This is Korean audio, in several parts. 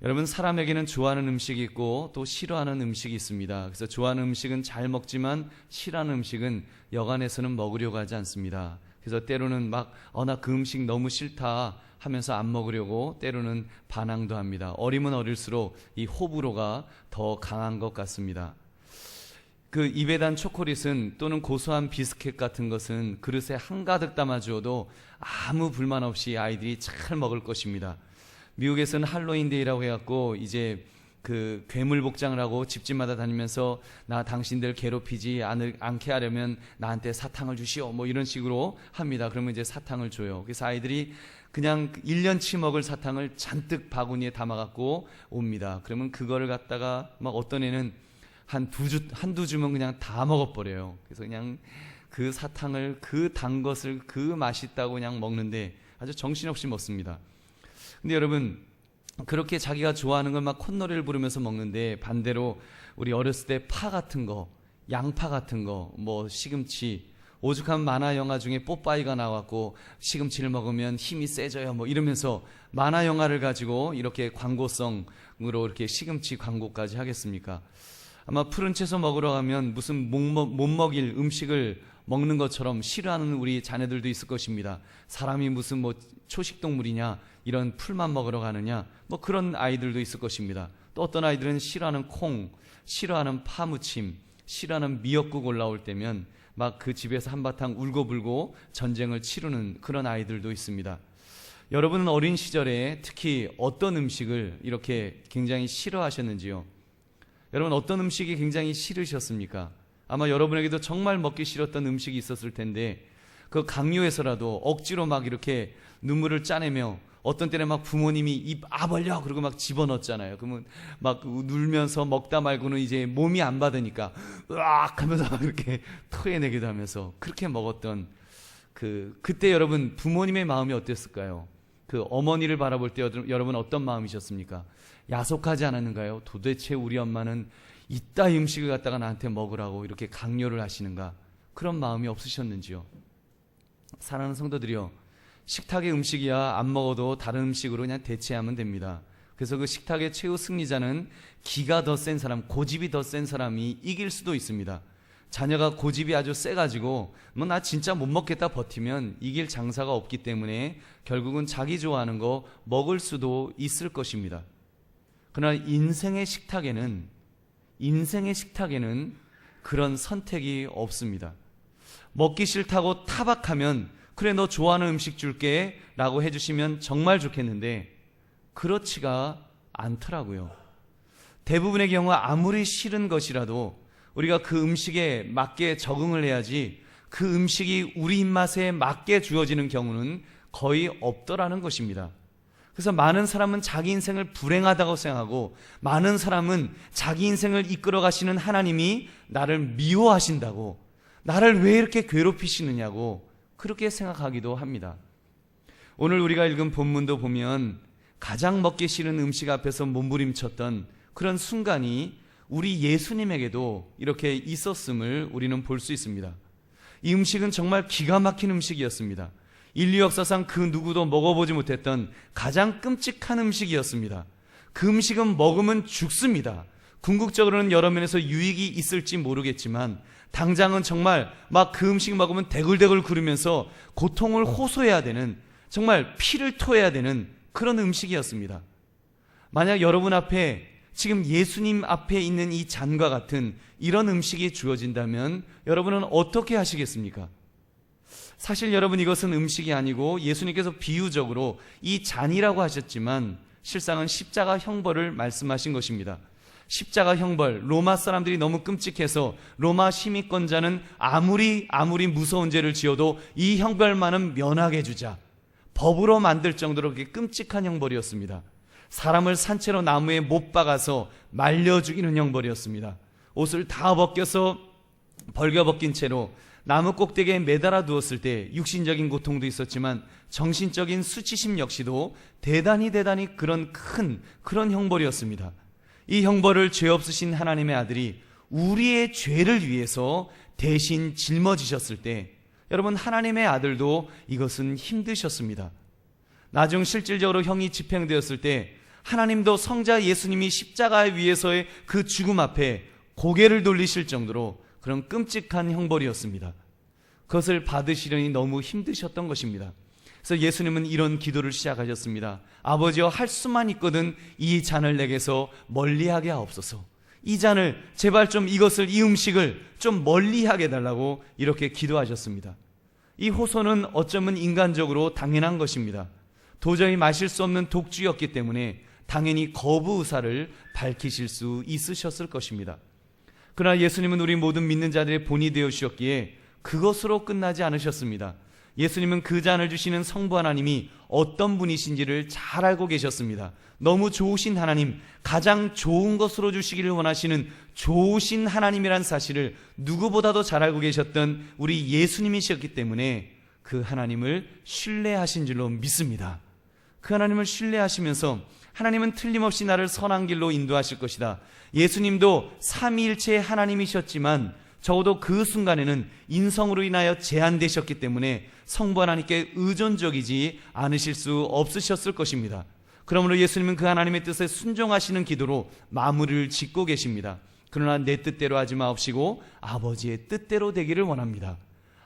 여러분, 사람에게는 좋아하는 음식이 있고 또 싫어하는 음식이 있습니다. 그래서 좋아하는 음식은 잘 먹지만 싫어하는 음식은 여간해서는 먹으려고 하지 않습니다. 그래서 때로는 나 그 음식 너무 싫다 하면서 안 먹으려고 때로는 반항도 합니다. 어리면 어릴수록 이 호불호가 더 강한 것 같습니다. 그 입에 단 초콜릿은 또는 고소한 비스켓 같은 것은 그릇에 한가득 담아주어도 아무 불만 없이 아이들이 잘 먹을 것입니다. 미국에서는 할로윈데이라고 해갖고 이제 그 괴물 복장을 하고 집집마다 다니면서 나 당신들 괴롭히지 않게 하려면 나한테 사탕을 주시오 뭐 이런 식으로 합니다. 그러면 이제 사탕을 줘요. 그래서 아이들이 그냥 1년치 먹을 사탕을 잔뜩 바구니에 담아갖고 옵니다. 그러면 그거를 갖다가 막 어떤 애는 한두 주면 그냥 다 먹어버려요. 그래서 그냥 그 사탕을 그 단 것을 그 맛있다고 그냥 먹는데 아주 정신없이 먹습니다. 근데 여러분, 그렇게 자기가 좋아하는 걸 막 콧노래를 부르면서 먹는데 반대로 우리 어렸을 때 파 같은 거, 양파 같은 거, 뭐 시금치, 오죽한 만화 영화 중에 뽀빠이가 나왔고 시금치를 먹으면 힘이 세져요 뭐 이러면서 만화 영화를 가지고 이렇게 광고성으로 이렇게 시금치 광고까지 하겠습니까? 아마 푸른 채소 먹으러 가면 무슨 못 먹일 음식을 먹는 것처럼 싫어하는 우리 자녀들도 있을 것입니다. 사람이 무슨 뭐 초식동물이냐, 이런 풀만 먹으러 가느냐, 뭐 그런 아이들도 있을 것입니다. 또 어떤 아이들은 싫어하는 콩, 싫어하는 파무침, 싫어하는 미역국 올라올 때면 막 그 집에서 한바탕 울고불고 전쟁을 치르는 그런 아이들도 있습니다. 여러분은 어린 시절에 특히 어떤 음식을 이렇게 굉장히 싫어하셨는지요? 여러분, 어떤 음식이 굉장히 싫으셨습니까? 아마 여러분에게도 정말 먹기 싫었던 음식이 있었을 텐데 그 강요해서라도 억지로 막 이렇게 눈물을 짜내며 어떤 때는 막 부모님이 입 벌려 그러고 막 집어넣었잖아요. 그러면 막 눌면서 먹다 말고는 이제 몸이 안 받으니까 으악 하면서 막 이렇게 토해내기도 하면서 그렇게 먹었던 그때 여러분 부모님의 마음이 어땠을까요? 그 어머니를 바라볼 때 여러분 어떤 마음이셨습니까? 야속하지 않았는가요? 도대체 우리 엄마는 이따 음식을 갖다가 나한테 먹으라고 이렇게 강요를 하시는가? 그런 마음이 없으셨는지요? 사랑하는 성도들이요, 식탁의 음식이야 안 먹어도 다른 음식으로 그냥 대체하면 됩니다. 그래서 그 식탁의 최후 승리자는 기가 더 센 사람, 고집이 더 센 사람이 이길 수도 있습니다. 자녀가 고집이 아주 세가지고 뭐 나 진짜 못 먹겠다 버티면 이길 장사가 없기 때문에 결국은 자기 좋아하는 거 먹을 수도 있을 것입니다. 그러나 인생의 식탁에는 그런 선택이 없습니다. 먹기 싫다고 타박하면 그래 너 좋아하는 음식 줄게 라고 해주시면 정말 좋겠는데 그렇지가 않더라고요. 대부분의 경우 아무리 싫은 것이라도 우리가 그 음식에 맞게 적응을 해야지 그 음식이 우리 입맛에 맞게 주어지는 경우는 거의 없더라는 것입니다. 그래서 많은 사람은 자기 인생을 불행하다고 생각하고 많은 사람은 자기 인생을 이끌어 가시는 하나님이 나를 미워하신다고, 나를 왜 이렇게 괴롭히시느냐고 그렇게 생각하기도 합니다. 오늘 우리가 읽은 본문도 보면 가장 먹기 싫은 음식 앞에서 몸부림쳤던 그런 순간이 우리 예수님에게도 이렇게 있었음을 우리는 볼 수 있습니다. 이 음식은 정말 기가 막힌 음식이었습니다. 인류 역사상 그 누구도 먹어보지 못했던 가장 끔찍한 음식이었습니다. 그 음식은 먹으면 죽습니다. 궁극적으로는 여러 면에서 유익이 있을지 모르겠지만 당장은 정말 막 그 음식 먹으면 대굴대굴 구르면서 고통을 호소해야 되는, 정말 피를 토해야 되는 그런 음식이었습니다. 만약 여러분 앞에 지금 예수님 앞에 있는 이 잔과 같은 이런 음식이 주어진다면 여러분은 어떻게 하시겠습니까? 사실 여러분, 이것은 음식이 아니고 예수님께서 비유적으로 이 잔이라고 하셨지만 실상은 십자가 형벌을 말씀하신 것입니다. 십자가 형벌, 로마 사람들이 너무 끔찍해서 로마 시민권자는 아무리 무서운 죄를 지어도 이 형벌만은 면하게 해주자, 법으로 만들 정도로 그렇게 끔찍한 형벌이었습니다. 사람을 산채로 나무에 못 박아서 말려 죽이는 형벌이었습니다. 옷을 다 벗겨서 벌겨벗긴 채로 나무 꼭대기에 매달아 두었을 때 육신적인 고통도 있었지만 정신적인 수치심 역시도 대단히 그런 그런 형벌이었습니다. 이 형벌을 죄 없으신 하나님의 아들이 우리의 죄를 위해서 대신 짊어지셨을 때 여러분, 하나님의 아들도 이것은 힘드셨습니다. 나중 실질적으로 형이 집행되었을 때 하나님도 성자 예수님이 십자가 위에서의 그 죽음 앞에 고개를 돌리실 정도로 그런 끔찍한 형벌이었습니다. 그것을 받으시려니 너무 힘드셨던 것입니다. 그래서 예수님은 이런 기도를 시작하셨습니다. 아버지여, 할 수만 있거든 이 잔을 내게서 멀리하게 하옵소서. 이 잔을 제발 좀 이 음식을 좀 멀리하게 해달라고 이렇게 기도하셨습니다. 이 호소는 어쩌면 인간적으로 당연한 것입니다. 도저히 마실 수 없는 독주였기 때문에 당연히 거부 의사를 밝히실 수 있으셨을 것입니다. 그러나 예수님은 우리 모든 믿는 자들의 본이 되어 주셨기에 그것으로 끝나지 않으셨습니다. 예수님은 그 잔을 주시는 성부 하나님이 어떤 분이신지를 잘 알고 계셨습니다. 너무 좋으신 하나님, 가장 좋은 것으로 주시기를 원하시는 좋으신 하나님이란 사실을 누구보다도 잘 알고 계셨던 우리 예수님이셨기 때문에 그 하나님을 신뢰하신 줄로 믿습니다. 그 하나님을 신뢰하시면서 하나님은 틀림없이 나를 선한 길로 인도하실 것이다. 예수님도 삼위일체의 하나님이셨지만 적어도 그 순간에는 인성으로 인하여 제한되셨기 때문에 성부 하나님께 의존적이지 않으실 수 없으셨을 것입니다. 그러므로 예수님은 그 하나님의 뜻에 순종하시는 기도로 마무리를 짓고 계십니다. 그러나 내 뜻대로 하지 마옵시고 아버지의 뜻대로 되기를 원합니다.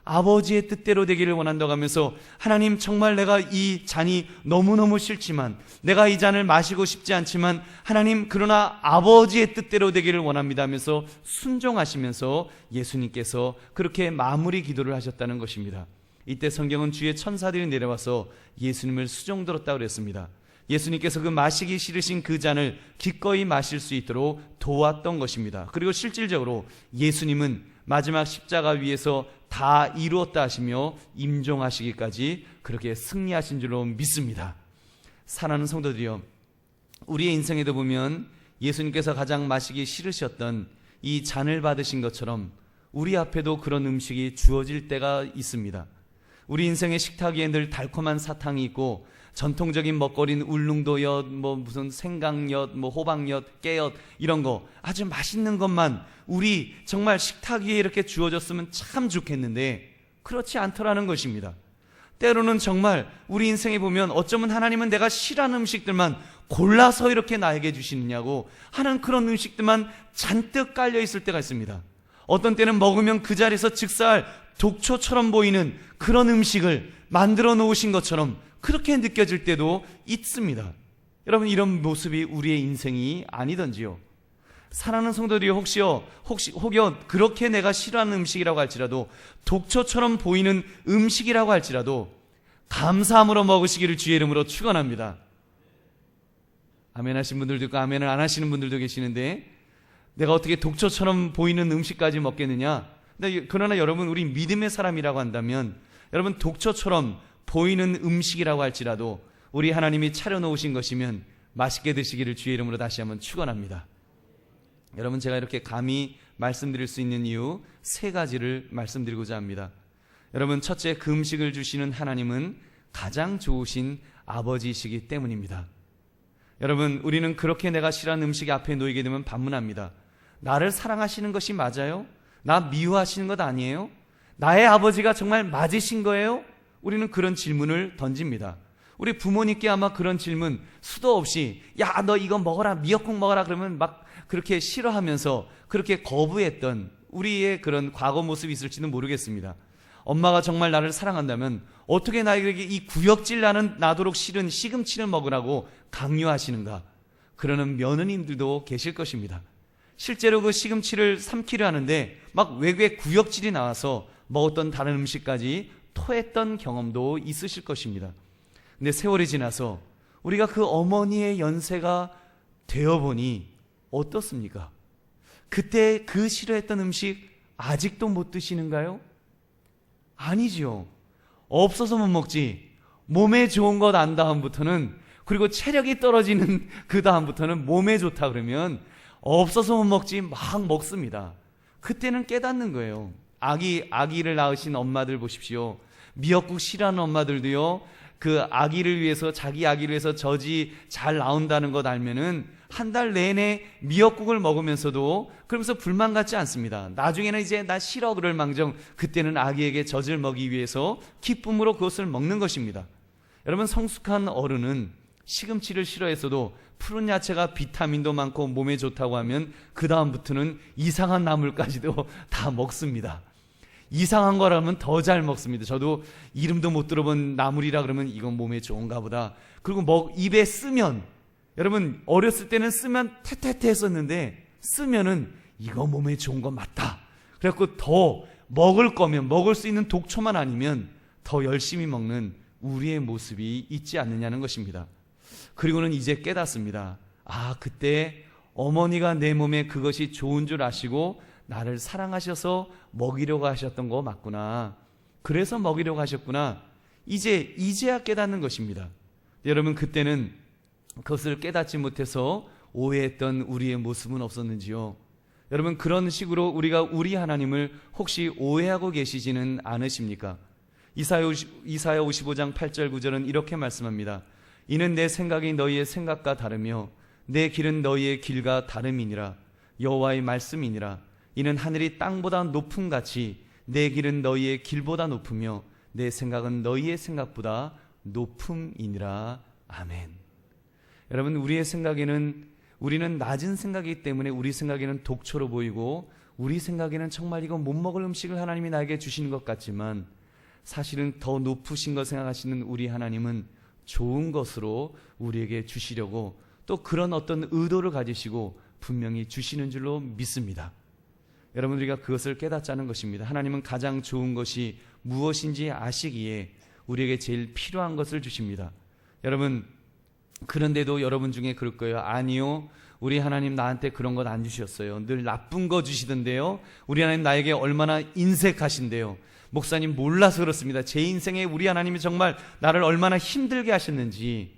아버지의 뜻대로 되기를 원한다고 하면서 하나님, 정말 내가 이 잔이 너무너무 싫지만, 내가 이 잔을 마시고 싶지 않지만 하나님, 그러나 아버지의 뜻대로 되기를 원합니다 하면서 순종하시면서 예수님께서 그렇게 마무리 기도를 하셨다는 것입니다. 이때 성경은 주의 천사들이 내려와서 예수님을 수종들었다고 그랬습니다. 예수님께서 그 마시기 싫으신 그 잔을 기꺼이 마실 수 있도록 도왔던 것입니다. 그리고 실질적으로 예수님은 마지막 십자가 위에서 다 이루었다 하시며 임종하시기까지 그렇게 승리하신 줄로 믿습니다. 사랑하는 성도들이여, 우리의 인생에도 보면 예수님께서 가장 마시기 싫으셨던 이 잔을 받으신 것처럼 우리 앞에도 그런 음식이 주어질 때가 있습니다. 우리 인생의 식탁 위에 늘 달콤한 사탕이 있고 전통적인 먹거리는 울릉도엿, 무슨 생강엿, 호박엿, 깨엿, 이런 거 아주 맛있는 것만 우리 정말 식탁 위에 이렇게 주어졌으면 참 좋겠는데 그렇지 않더라는 것입니다. 때로는 정말 우리 인생에 보면 어쩌면 하나님은 내가 싫어하는 음식들만 골라서 이렇게 나에게 주시느냐고 하는 그런 음식들만 잔뜩 깔려 있을 때가 있습니다. 어떤 때는 먹으면 그 자리에서 즉사할 독초처럼 보이는 그런 음식을 만들어 놓으신 것처럼 그렇게 느껴질 때도 있습니다. 여러분, 이런 모습이 우리의 인생이 아니던지요. 사랑하는 성도들이 혹여 그렇게 내가 싫어하는 음식이라고 할지라도, 독초처럼 보이는 음식이라고 할지라도 감사함으로 먹으시기를 주의 이름으로 축원합니다. 아멘 하신 분들도 있고 아멘을 안 하시는 분들도 계시는데, 내가 어떻게 독초처럼 보이는 음식까지 먹겠느냐? 그러나 여러분, 우리 믿음의 사람이라고 한다면, 여러분, 독초처럼 보이는 음식이라고 할지라도 우리 하나님이 차려놓으신 것이면 맛있게 드시기를 주의 이름으로 다시 한번 축원합니다. 여러분, 제가 이렇게 감히 말씀드릴 수 있는 이유 3가지를 말씀드리고자 합니다. 여러분, 첫째, 그 음식을 주시는 하나님은 가장 좋으신 아버지이시기 때문입니다. 여러분, 우리는 그렇게 내가 싫어하는 음식이 앞에 놓이게 되면 반문합니다. 나를 사랑하시는 것이 맞아요? 나 미워하시는 것 아니에요? 나의 아버지가 정말 맞으신 거예요? 우리는 그런 질문을 던집니다. 우리 부모님께 아마 그런 질문 수도 없이, 야, 너 이거 먹어라, 미역국 먹어라 그러면 막 그렇게 싫어하면서 그렇게 거부했던 우리의 그런 과거 모습이 있을지는 모르겠습니다. 엄마가 정말 나를 사랑한다면 어떻게 나에게 이 구역질 나도록 싫은 시금치를 먹으라고 강요하시는가? 그러는 며느님들도 계실 것입니다. 실제로 그 시금치를 삼키려 하는데 막 외국에 구역질이 나와서 먹었던 다른 음식까지 토했던 경험도 있으실 것입니다. 근데 세월이 지나서 우리가 그 어머니의 연세가 되어보니 어떻습니까? 그때 그 싫어했던 음식 아직도 못 드시는가요? 아니죠. 없어서 못 먹지. 몸에 좋은 것 안 다음부터는, 그리고 체력이 떨어지는 그 다음부터는 몸에 좋다 그러면 없어서 못 먹지 막 먹습니다. 그때는 깨닫는 거예요. 아기를 낳으신 엄마들 보십시오. 미역국 싫어하는 엄마들도요, 그 아기를 위해서, 자기 아기를 위해서 젖이 잘 나온다는 것 알면은 한 달 내내 미역국을 먹으면서도 그러면서 불만 갖지 않습니다. 나중에는 이제 나 싫어 그럴 망정 그때는 아기에게 젖을 먹이기 위해서 기쁨으로 그것을 먹는 것입니다. 여러분, 성숙한 어른은 시금치를 싫어했어도 푸른 야채가 비타민도 많고 몸에 좋다고 하면 그 다음부터는 이상한 나물까지도 다 먹습니다. 이상한 거라면 더 잘 먹습니다. 저도 이름도 못 들어본 나물이라 그러면 이건 몸에 좋은가 보다. 그리고 입에 쓰면, 여러분 어렸을 때는 쓰면 태태태 했었는데 쓰면은 이거 몸에 좋은 거 맞다. 그래갖고 더 먹을 거면, 먹을 수 있는 독초만 아니면 더 열심히 먹는 우리의 모습이 있지 않느냐는 것입니다. 그리고는 이제 깨닫습니다. 그때 어머니가 내 몸에 그것이 좋은 줄 아시고 나를 사랑하셔서 먹이려고 하셨던 거 맞구나. 그래서 먹이려고 하셨구나. 이제야 깨닫는 것입니다. 여러분, 그때는 그것을 깨닫지 못해서 오해했던 우리의 모습은 없었는지요? 여러분, 그런 식으로 우리가 우리 하나님을 혹시 오해하고 계시지는 않으십니까? 이사야 55장 8절 9절은 이렇게 말씀합니다. 이는 내 생각이 너희의 생각과 다르며 내 길은 너희의 길과 다름이니라. 여호와의 말씀이니라. 이는 하늘이 땅보다 높음 같이 내 길은 너희의 길보다 높으며 내 생각은 너희의 생각보다 높음이니라. 아멘. 여러분, 우리는 낮은 생각이기 때문에 우리 생각에는 독초로 보이고 우리 생각에는 정말 이거 못 먹을 음식을 하나님이 나에게 주시는 것 같지만 사실은 더 높으신 것 생각하시는 우리 하나님은 좋은 것으로 우리에게 주시려고 또 그런 어떤 의도를 가지시고 분명히 주시는 줄로 믿습니다. 여러분, 우리가 그것을 깨닫자는 것입니다. 하나님은 가장 좋은 것이 무엇인지 아시기에 우리에게 제일 필요한 것을 주십니다. 여러분, 그런데도 여러분 중에 그럴 거예요. 아니요, 우리 하나님 나한테 그런 것 안 주셨어요. 늘 나쁜 거 주시던데요. 우리 하나님 나에게 얼마나 인색하신데요. 목사님, 몰라서 그렇습니다. 제 인생에 우리 하나님이 정말 나를 얼마나 힘들게 하셨는지.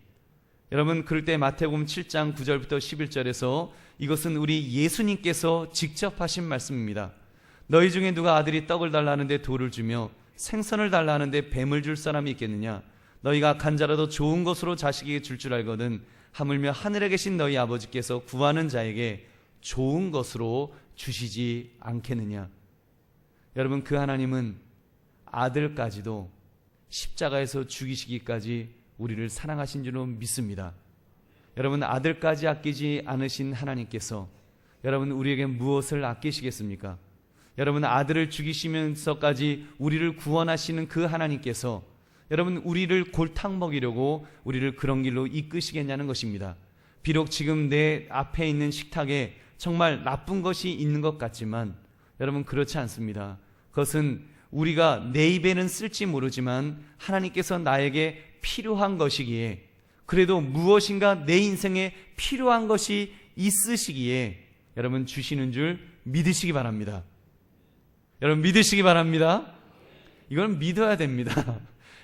여러분, 그럴 때 마태복음 7장 9절부터 11절에서 이것은 우리 예수님께서 직접 하신 말씀입니다. 너희 중에 누가 아들이 떡을 달라 하는데 돌을 주며 생선을 달라 하는데 뱀을 줄 사람이 있겠느냐? 너희가 악한 자라도 좋은 것으로 자식에게 줄 알거든 하물며 하늘에 계신 너희 아버지께서 구하는 자에게 좋은 것으로 주시지 않겠느냐? 여러분, 그 하나님은 아들까지도 십자가에서 죽이시기까지 우리를 사랑하신 줄로 믿습니다. 여러분, 아들까지 아끼지 않으신 하나님께서 여러분 우리에게 무엇을 아끼시겠습니까? 여러분, 아들을 죽이시면서까지 우리를 구원하시는 그 하나님께서 여러분 우리를 골탕 먹이려고 우리를 그런 길로 이끄시겠냐는 것입니다. 비록 지금 내 앞에 있는 식탁에 정말 나쁜 것이 있는 것 같지만 여러분, 그렇지 않습니다. 그것은 우리가 내 입에는 쓸지 모르지만 하나님께서 나에게 필요한 것이기에, 그래도 무엇인가 내 인생에 필요한 것이 있으시기에 여러분 주시는 줄 믿으시기 바랍니다. 여러분, 믿으시기 바랍니다. 이건 믿어야 됩니다.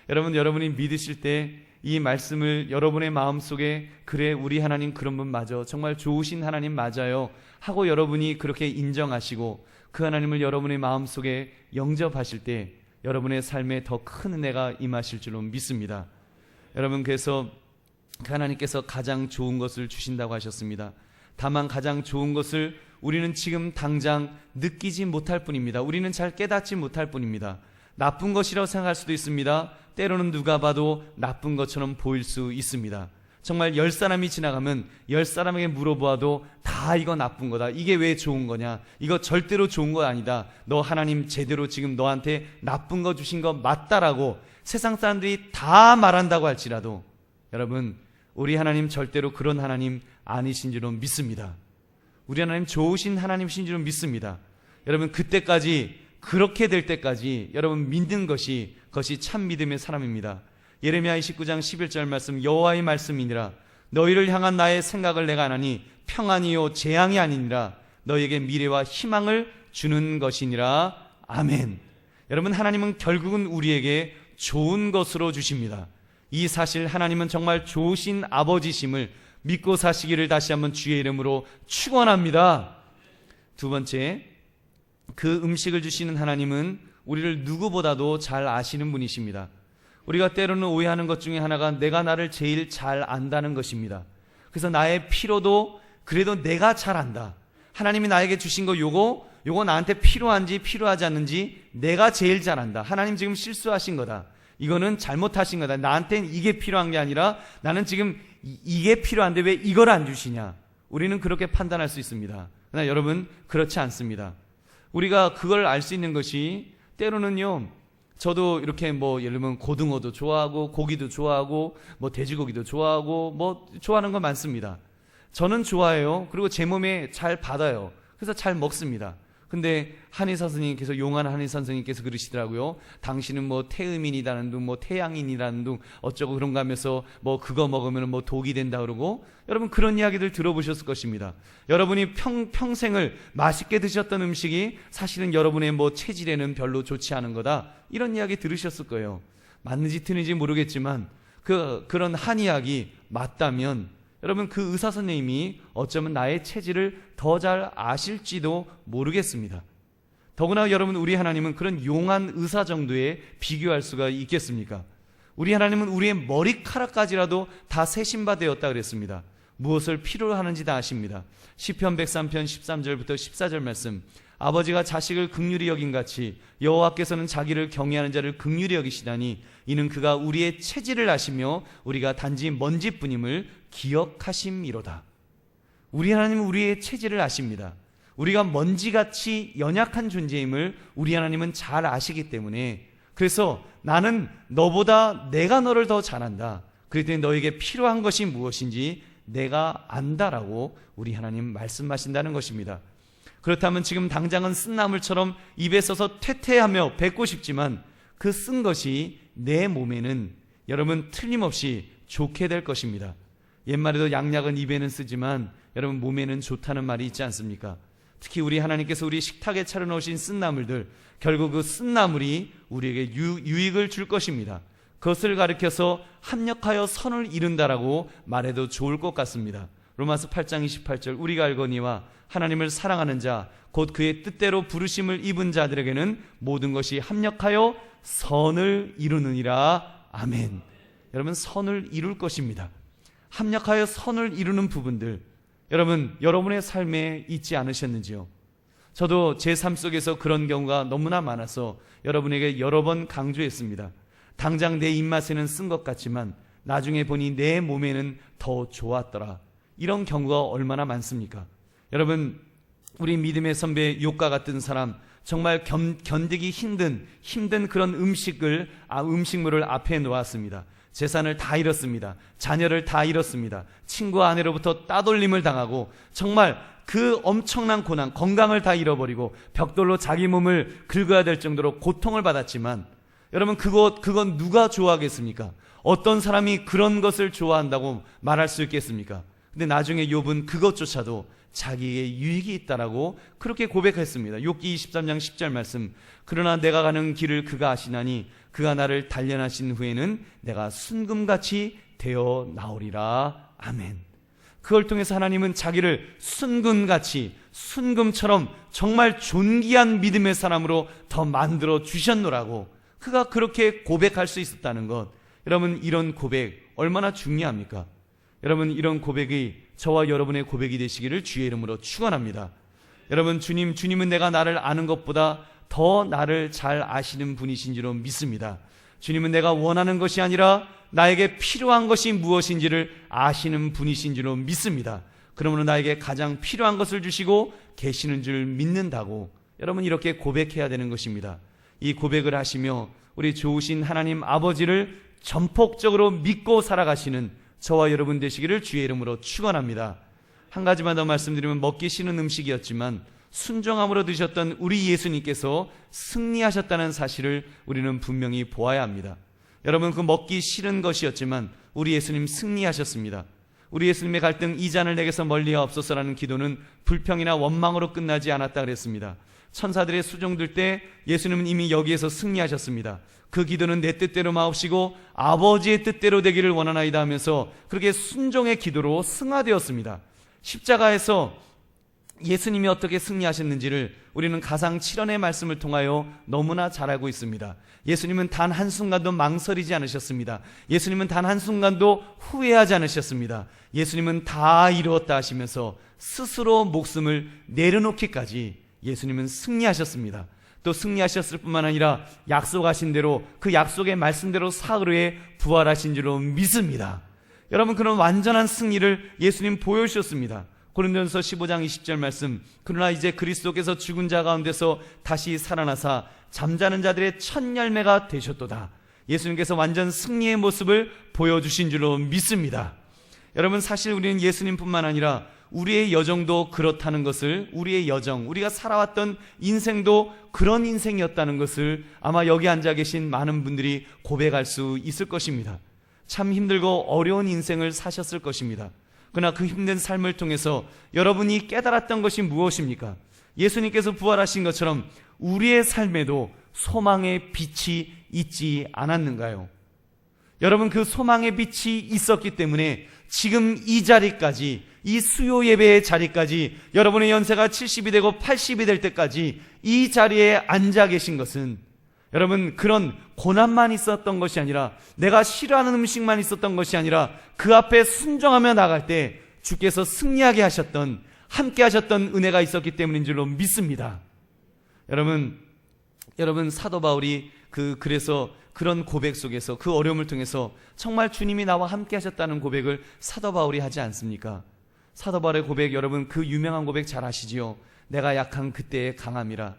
여러분, 여러분이 믿으실 때 이 말씀을 여러분의 마음속에, 그래 우리 하나님 그런 분 맞아, 정말 좋으신 하나님 맞아요 하고 여러분이 그렇게 인정하시고 그 하나님을 여러분의 마음속에 영접하실 때 여러분의 삶에 더 큰 은혜가 임하실 줄로 믿습니다. 여러분, 그래서 하나님께서 가장 좋은 것을 주신다고 하셨습니다. 다만 가장 좋은 것을 우리는 지금 당장 느끼지 못할 뿐입니다. 우리는 잘 깨닫지 못할 뿐입니다. 나쁜 것이라고 생각할 수도 있습니다. 때로는 누가 봐도 나쁜 것처럼 보일 수 있습니다. 정말 10사람이 지나가면 10사람에게 물어보아도 다 이거 나쁜 거다, 이게 왜 좋은 거냐, 이거 절대로 좋은 거 아니다, 너 하나님 제대로 지금 너한테 나쁜 거 주신 거 맞다라고 세상 사람들이 다 말한다고 할지라도 여러분, 우리 하나님 절대로 그런 하나님 아니신 줄로 믿습니다. 우리 하나님 좋으신 하나님이신 줄로 믿습니다. 여러분, 그때까지, 그렇게 될 때까지 여러분 믿는 것이, 그것이 참 믿음의 사람입니다. 예레미야 29장 11절 말씀, 여호와의 말씀이니라. 너희를 향한 나의 생각을 내가 아나니 평안이요 재앙이 아니니라. 너희에게 미래와 희망을 주는 것이니라. 아멘. 여러분, 하나님은 결국은 우리에게 좋은 것으로 주십니다. 이 사실, 하나님은 정말 좋으신 아버지심을 믿고 사시기를 다시 한번 주의 이름으로 축원합니다. 두 번째, 그 음식을 주시는 하나님은 우리를 누구보다도 잘 아시는 분이십니다. 우리가 때로는 오해하는 것 중에 하나가 내가 나를 제일 잘 안다는 것입니다. 그래서 나의 필요도 그래도 내가 잘 안다. 하나님이 나에게 주신 거 요거 나한테 필요한지 필요하지 않는지 내가 제일 잘 안다. 하나님 지금 실수하신 거다. 이거는 잘못하신 거다. 나한테는 이게 필요한 게 아니라 나는 지금 이게 필요한데 왜 이걸 안 주시냐. 우리는 그렇게 판단할 수 있습니다. 그러나 여러분, 그렇지 않습니다. 우리가 그걸 알 수 있는 것이 때로는요, 저도 이렇게 뭐 예를 들면 고등어도 좋아하고 고기도 좋아하고 뭐 돼지고기도 좋아하고 뭐 좋아하는 거 많습니다. 저는 좋아해요. 그리고 제 몸에 잘 받아요. 그래서 잘 먹습니다. 근데 한의사 선생님께서, 용한 한의사 선생님께서 그러시더라고요. 당신은 뭐 태음인이라는 둥, 뭐 태양인이라는 둥, 어쩌고 그런가 하면서 뭐 그거 먹으면 뭐 독이 된다 그러고, 여러분 그런 이야기들 들어보셨을 것입니다. 여러분이 평생을 맛있게 드셨던 음식이 사실은 여러분의 뭐 체질에는 별로 좋지 않은 거다. 이런 이야기 들으셨을 거예요. 맞는지 틀린지 모르겠지만 그런 한의학이 맞다면 여러분 그 의사 선생님이 어쩌면 나의 체질을 더 잘 아실지도 모르겠습니다. 더구나 여러분, 우리 하나님은 그런 용한 의사 정도에 비교할 수가 있겠습니까? 우리 하나님은 우리의 머리카락까지라도 다 세신 바 되었다 그랬습니다. 무엇을 필요로 하는지 다 아십니다. 시편 103편 13절부터 14절 말씀, 아버지가 자식을 긍휼히 여긴같이 여호와께서는 자기를 경외하는 자를 긍휼히 여기시다니 이는 그가 우리의 체질을 아시며 우리가 단지 먼지뿐임을 기억하심이로다. 우리 하나님은 우리의 체질을 아십니다. 우리가 먼지같이 연약한 존재임을 우리 하나님은 잘 아시기 때문에, 그래서 나는 너보다 내가 너를 더 잘한다. 그랬더니 너에게 필요한 것이 무엇인지 내가 안다라고 우리 하나님 말씀하신다는 것입니다. 그렇다면 지금 당장은 쓴 나물처럼 입에 써서 퇴퇴하며 뱉고 싶지만 그 쓴 것이 내 몸에는 여러분 틀림없이 좋게 될 것입니다. 옛말에도 양약은 입에는 쓰지만 여러분 몸에는 좋다는 말이 있지 않습니까? 특히 우리 하나님께서 우리 식탁에 차려놓으신 쓴나물들, 결국 그 쓴나물이 우리에게 유익을 줄 것입니다. 그것을 가리켜서 합력하여 선을 이룬다라고 말해도 좋을 것 같습니다. 로마서 8장 28절, 우리가 알거니와 하나님을 사랑하는 자 곧 그의 뜻대로 부르심을 입은 자들에게는 모든 것이 합력하여 선을 이루느니라. 아멘. 여러분, 선을 이룰 것입니다. 합력하여 선을 이루는 부분들, 여러분 여러분의 삶에 있지 않으셨는지요? 저도 제 삶 속에서 그런 경우가 너무나 많아서 여러분에게 여러 번 강조했습니다. 당장 내 입맛에는 쓴 것 같지만 나중에 보니 내 몸에는 더 좋았더라. 이런 경우가 얼마나 많습니까? 여러분, 우리 믿음의 선배 욥과 같은 사람, 정말 견디기 힘든 그런 음식물을 앞에 놓았습니다. 재산을 다 잃었습니다. 자녀를 다 잃었습니다. 친구 아내로부터 따돌림을 당하고 정말 그 엄청난 고난, 건강을 다 잃어버리고 벽돌로 자기 몸을 긁어야 될 정도로 고통을 받았지만, 여러분 그건 누가 좋아하겠습니까? 어떤 사람이 그런 것을 좋아한다고 말할 수 있겠습니까? 근데 나중에 욥은 그것조차도 자기의 유익이 있다라고 그렇게 고백했습니다. 욥기 23장 10절 말씀, 그러나 내가 가는 길을 그가 아시나니 그가 나를 단련하신 후에는 내가 순금같이 되어 나오리라. 아멘. 그걸 통해서 하나님은 자기를 순금처럼 정말 존귀한 믿음의 사람으로 더 만들어 주셨노라고 그가 그렇게 고백할 수 있었다는 것, 여러분 이런 고백 얼마나 중요합니까? 여러분 이런 고백이 저와 여러분의 고백이 되시기를 주의 이름으로 축원합니다. 여러분, 주님은 내가 나를 아는 것보다 더 나를 잘 아시는 분이신 줄로 믿습니다. 주님은 내가 원하는 것이 아니라 나에게 필요한 것이 무엇인지를 아시는 분이신 줄로 믿습니다. 그러므로 나에게 가장 필요한 것을 주시고 계시는 줄 믿는다고 여러분 이렇게 고백해야 되는 것입니다. 이 고백을 하시며 우리 좋으신 하나님 아버지를 전폭적으로 믿고 살아가시는 저와 여러분 되시기를 주의 이름으로 축원합니다. 한 가지만 더 말씀드리면, 먹기 싫은 음식이었지만 순종함으로 드셨던 우리 예수님께서 승리하셨다는 사실을 우리는 분명히 보아야 합니다. 여러분, 그 먹기 싫은 것이었지만 우리 예수님 승리하셨습니다. 우리 예수님의 갈등, 이 잔을 내게서 멀리하옵소서라는 기도는 불평이나 원망으로 끝나지 않았다 그랬습니다. 천사들의 수종들 때 예수님은 이미 여기에서 승리하셨습니다. 그 기도는 내 뜻대로 마옵시고 아버지의 뜻대로 되기를 원하나이다 하면서 그렇게 순종의 기도로 승화되었습니다. 십자가에서 예수님이 어떻게 승리하셨는지를 우리는 가상 7원의 말씀을 통하여 너무나 잘 알고 있습니다. 예수님은 단 한순간도 망설이지 않으셨습니다. 예수님은 단 한순간도 후회하지 않으셨습니다. 예수님은 다 이루었다 하시면서 스스로 목숨을 내려놓기까지 예수님은 승리하셨습니다. 또 승리하셨을 뿐만 아니라 약속하신 대로 그 약속의 말씀대로 사흘 후에 부활하신 줄로 믿습니다. 여러분, 그런 완전한 승리를 예수님 보여주셨습니다. 고린도전서 15장 20절 말씀, 그러나 이제 그리스도께서 죽은 자 가운데서 다시 살아나사 잠자는 자들의 첫 열매가 되셨도다. 예수님께서 완전 승리의 모습을 보여주신 줄로 믿습니다. 여러분, 사실 우리는 예수님뿐만 아니라 우리의 여정도 그렇다는 것을, 우리의 여정, 우리가 살아왔던 인생도 그런 인생이었다는 것을 아마 여기 앉아 계신 많은 분들이 고백할 수 있을 것입니다. 참 힘들고 어려운 인생을 사셨을 것입니다. 그러나 그 힘든 삶을 통해서 여러분이 깨달았던 것이 무엇입니까? 예수님께서 부활하신 것처럼 우리의 삶에도 소망의 빛이 있지 않았는가요? 여러분, 그 소망의 빛이 있었기 때문에 지금 이 자리까지, 이 수요 예배의 자리까지, 여러분의 연세가 70이 되고 80이 될 때까지 이 자리에 앉아 계신 것은 여러분, 그런 고난만 있었던 것이 아니라, 내가 싫어하는 음식만 있었던 것이 아니라, 그 앞에 순종하며 나갈 때 주께서 승리하게 하셨던, 함께 하셨던 은혜가 있었기 때문인 줄로 믿습니다. 여러분 사도 바울이 그래서 그런 고백 속에서, 그 어려움을 통해서 정말 주님이 나와 함께 하셨다는 고백을 사도 바울이 하지 않습니까? 사도 바울의 고백, 여러분 그 유명한 고백 잘 아시지요? 내가 약한 그때의 강함이라.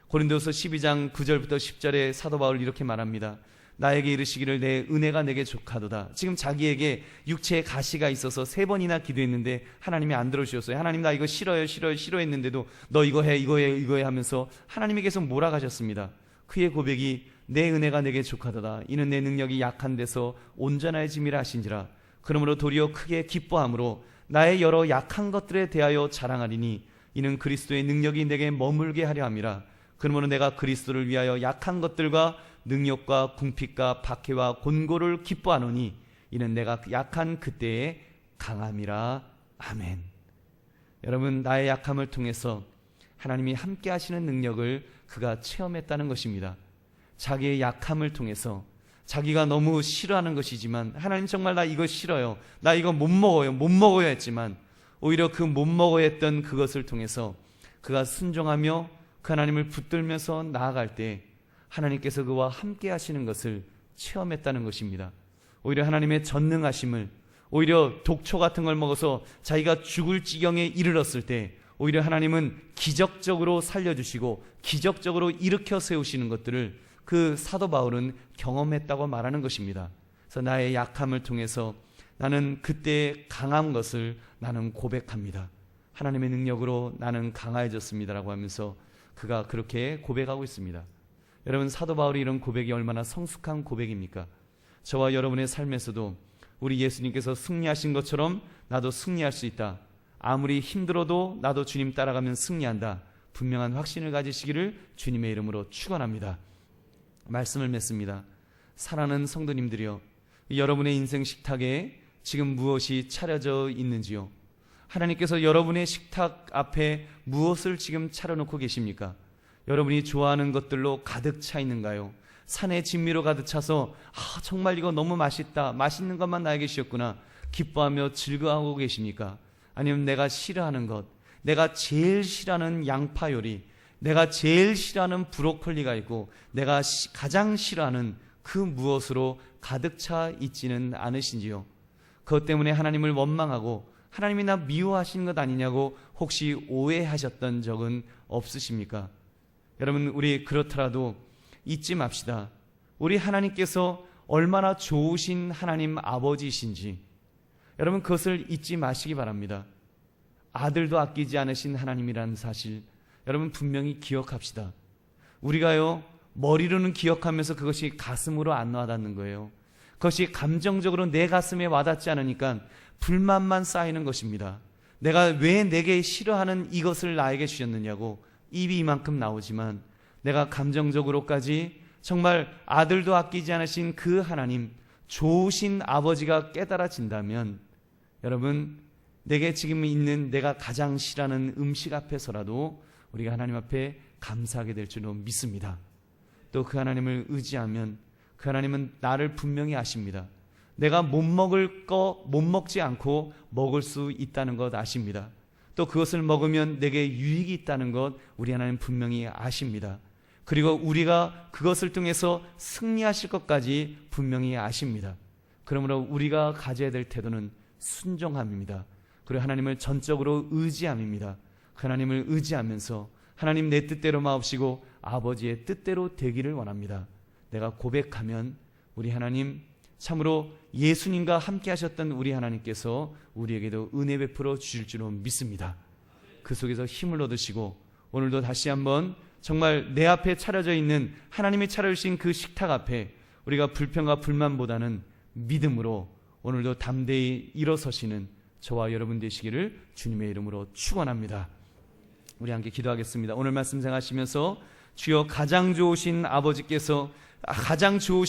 고린도서 12장 9절부터 10절에 사도 바울 이렇게 말합니다. 나에게 이르시기를 내 은혜가 내게 족하도다. 지금 자기에게 육체의 가시가 있어서 3번이나 기도했는데 하나님이 안 들어주셨어요. 하나님, 나 이거 싫어했는데도 너 이거 해 하면서 하나님이 계속 몰아가셨습니다. 그의 고백이 내 은혜가 내게 족하도다. 이는 내 능력이 약한 데서 온전해짐이라 하신지라. 그러므로 도리어 크게 기뻐함으로 나의 여러 약한 것들에 대하여 자랑하리니 이는 그리스도의 능력이 내게 머물게 하려 함이라. 그러므로 내가 그리스도를 위하여 약한 것들과 능력과 궁핍과 박해와 곤고를 기뻐하노니 이는 내가 약한 그때의 강함이라. 아멘. 여러분, 나의 약함을 통해서 하나님이 함께 하시는 능력을 그가 체험했다는 것입니다. 자기의 약함을 통해서 자기가 너무 싫어하는 것이지만, 하나님 정말 나 이거 싫어요, 나 이거 못 먹어요 했지만, 오히려 그 못 먹어야 했던 그것을 통해서 그가 순종하며 그 하나님을 붙들면서 나아갈 때 하나님께서 그와 함께 하시는 것을 체험했다는 것입니다. 오히려 하나님의 전능하심을, 오히려 독초 같은 걸 먹어서 자기가 죽을 지경에 이르렀을 때 오히려 하나님은 기적적으로 살려주시고 기적적으로 일으켜 세우시는 것들을 그 사도 바울은 경험했다고 말하는 것입니다. 그래서 나의 약함을 통해서 나는 그때의 강한 것을 나는 고백합니다. 하나님의 능력으로 나는 강해졌습니다라고 하면서 그가 그렇게 고백하고 있습니다. 여러분, 사도 바울이 이런 고백이 얼마나 성숙한 고백입니까? 저와 여러분의 삶에서도 우리 예수님께서 승리하신 것처럼 나도 승리할 수 있다. 아무리 힘들어도 나도 주님 따라가면 승리한다. 분명한 확신을 가지시기를 주님의 이름으로 축원합니다. 말씀을 맺습니다. 사랑하는 성도님들이여, 여러분의 인생 식탁에 지금 무엇이 차려져 있는지요? 하나님께서 여러분의 식탁 앞에 무엇을 지금 차려놓고 계십니까? 여러분이 좋아하는 것들로 가득 차 있는가요? 산의 진미로 가득 차서 정말 이거 너무 맛있다, 맛있는 것만 나에게 주셨구나 기뻐하며 즐거워하고 계십니까? 아니면 내가 싫어하는 것, 내가 제일 싫어하는 양파 요리, 내가 제일 싫어하는 브로콜리가 있고 내가 가장 싫어하는 그 무엇으로 가득 차 있지는 않으신지요? 그것 때문에 하나님을 원망하고 하나님이 나 미워하시는 것 아니냐고 혹시 오해하셨던 적은 없으십니까? 여러분, 우리 그렇더라도 잊지 맙시다. 우리 하나님께서 얼마나 좋으신 하나님 아버지이신지 여러분, 그것을 잊지 마시기 바랍니다. 아들도 아끼지 않으신 하나님이라는 사실 여러분 분명히 기억합시다. 우리가요, 머리로는 기억하면서 그것이 가슴으로 안 와닿는 거예요. 그것이 감정적으로 내 가슴에 와닿지 않으니까 불만만 쌓이는 것입니다. 내가 왜 내게 싫어하는 이것을 나에게 주셨느냐고 입이 이만큼 나오지만 내가 감정적으로까지 정말 아들도 아끼지 않으신 그 하나님, 좋으신 아버지가 깨달아진다면 여러분, 내게 지금 있는 내가 가장 싫어하는 음식 앞에서라도 우리가 하나님 앞에 감사하게 될 줄로 믿습니다. 또 그 하나님을 의지하면 그 하나님은 나를 분명히 아십니다. 내가 못 먹지 않고 먹을 수 있다는 것 아십니다. 또 그것을 먹으면 내게 유익이 있다는 것 우리 하나님 분명히 아십니다. 그리고 우리가 그것을 통해서 승리하실 것까지 분명히 아십니다. 그러므로 우리가 가져야 될 태도는 순종함입니다. 그리고 하나님을 전적으로 의지함입니다. 하나님을 의지하면서 하나님 내 뜻대로 마옵시고 아버지의 뜻대로 되기를 원합니다. 내가 고백하면 우리 하나님, 참으로 예수님과 함께 하셨던 우리 하나님께서 우리에게도 은혜 베풀어 주실 줄로 믿습니다. 그 속에서 힘을 얻으시고 오늘도 다시 한번 정말 내 앞에 차려져 있는 하나님이 차려주신 그 식탁 앞에 우리가 불평과 불만보다는 믿음으로 오늘도 담대히 일어서시는 저와 여러분 되시기를 주님의 이름으로 축원합니다. 우리 함께 기도하겠습니다. 오늘 말씀 생각하시면서 주여 가장 좋으신 아버지께서 가장 좋으신